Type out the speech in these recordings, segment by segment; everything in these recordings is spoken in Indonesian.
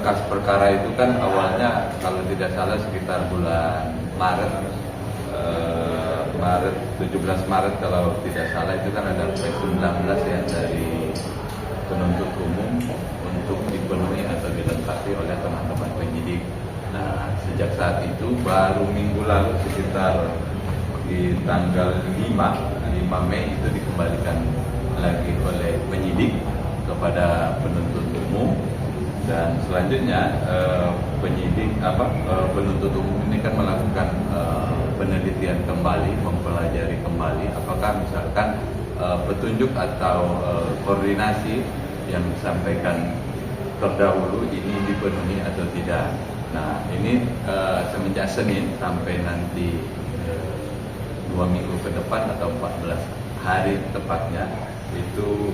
berkas perkara itu kan awalnya kalau tidak salah sekitar bulan Maret, 17 Maret kalau tidak salah itu kan ada P19 ya dari penuntut umum untuk dipenuhi atau dilengkapi oleh teman-teman penyidik. Nah, sejak saat itu baru minggu lalu sekitar di tanggal 5 Mei itu dikembalikan lagi oleh penyidik kepada penuntut umum, dan selanjutnya penuntut umum ini kan melakukan penelitian kembali, mempelajari kembali apakah misalkan petunjuk atau koordinasi yang disampaikan terdahulu ini dipenuhi atau tidak. Nah, ini semenjak Senin sampai nanti 2 minggu ke depan atau 14 hari tepatnya itu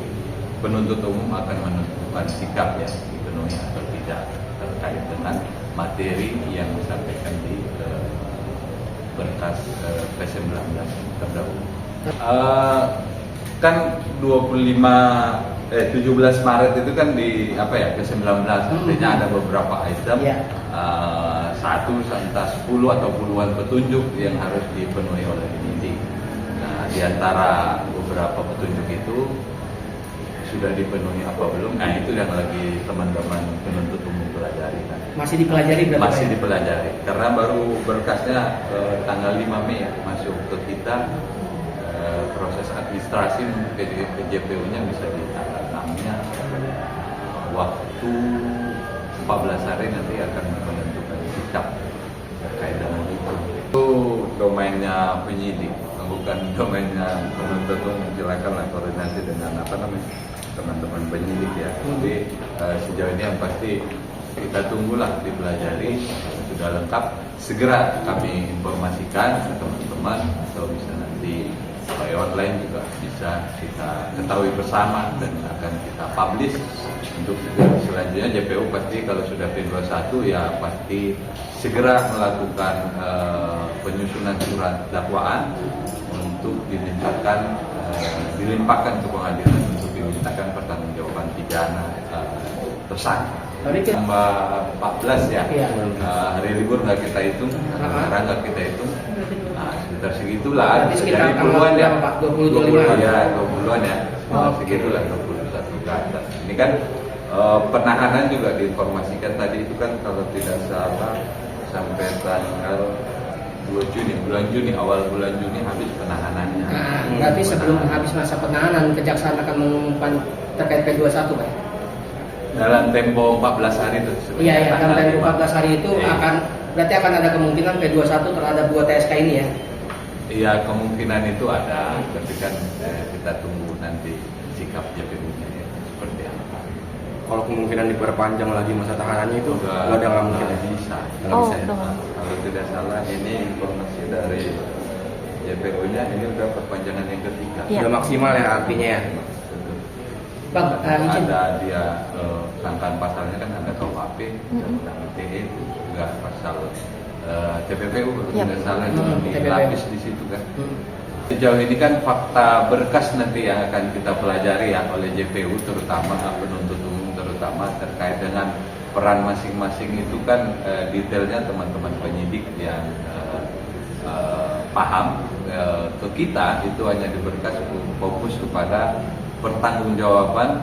penuntut umum akan menentukan sikap ya dipenuhi atau tidak terkait dengan materi yang disampaikan di berkas P19 terdahulu. Kan 17 Maret itu kan di P19 artinya ada beberapa item, satu entah 10 atau puluhan petunjuk yang harus dipenuhi oleh penyidik. Nah, di antara beberapa petunjuk itu sudah dipenuhi apa belum? Nah, itu yang lagi teman-teman penuntut umum pelajari kan. Masih dipelajari berarti? Masih dipelajari karena baru berkasnya tanggal 5 Mei ya masuk ke kita. Proses administrasi ke JPU-nya bisa di tanggal 6-nya, waktu 14 hari nanti akan menentukan sikap terkait dengan itu domainnya penyidik, bukan domainnya penuntut umum. Silakanlah koordinasi dengan teman-teman penyidik ya. Jadi sejauh ini yang pasti kita tunggulah dipelajari, sudah lengkap segera kami informasikan ke teman-teman atau bisa nanti by online juga bisa kita ketahui bersama dan akan kita publish untuk selanjutnya. JPU pasti kalau sudah P21 ya pasti segera melakukan penyusunan surat dakwaan untuk dilimpahkan ke pengadilan untuk dimintakan pertanggungjawaban pidana tersangka. Tambah 14 ya, hari libur nggak kita hitung, sekarang nggak kita hitung. Nah, sekitar segitulah, dari puluhan ya, 20-an ya, segitulah 21 ke atas. Ini kan penahanan juga diinformasikan tadi itu kan kalau tidak salah sampai tanggal 2 Juni, awal bulan Juni habis penahanannya. Berarti sebelum habis masa penahanan, Kejaksaan akan mengumumkan terkait P21 Pak? Dalam tempo 14 hari itu. Iya, dalam tempo 14 hari itu berarti akan ada kemungkinan P21 terhadap 2 TSK ini ya? Iya, kemungkinan itu ada, tapi kan kita tunggu nanti sikap JPU-nya ya, seperti apa. Kalau kemungkinan diperpanjang lagi masa tahanannya itu nggak mungkin ya? Bisa. Kalau tidak salah ini informasi dari JPU-nya ini udah perpanjangan yang ketiga. Udah maksimal ya artinya ya? Bang, ada dia sangkaan pasalnya kan ada KUHP dan ITE itu juga pasal TPPU kalau tidak salah itu dilapis di situ kan. Sejauh ini kan fakta berkas nanti yang akan kita pelajari ya oleh JPU terutama penuntut umum terutama terkait dengan peran masing-masing itu kan detailnya teman-teman penyidik yang paham ke kita itu hanya di berkas fokus kepada pertanggungjawaban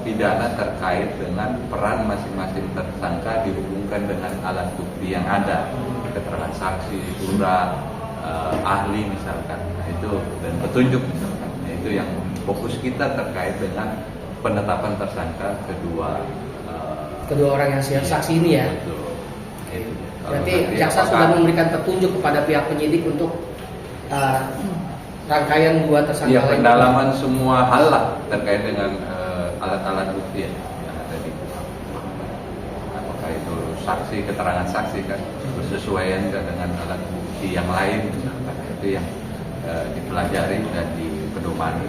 pidana terkait dengan peran masing-masing tersangka dihubungkan dengan alat bukti yang ada, keterangan saksi, surat, ahli misalkan, nah itu dan petunjuk misalkan, nah itu yang fokus kita terkait dengan penetapan tersangka kedua orang yang saksi ini ya. Betul. Itu. Berarti jaksa sudah memberikan petunjuk kepada pihak penyidik untuk rangkaian 2 tersangka ya, lain. pendalaman semua hal lah terkait dengan alat-alat bukti yang ada di apakah itu saksi, keterangan saksi kan bersesuaian dengan alat bukti yang lain misalkan, itu yang dipelajari dan dipedomani.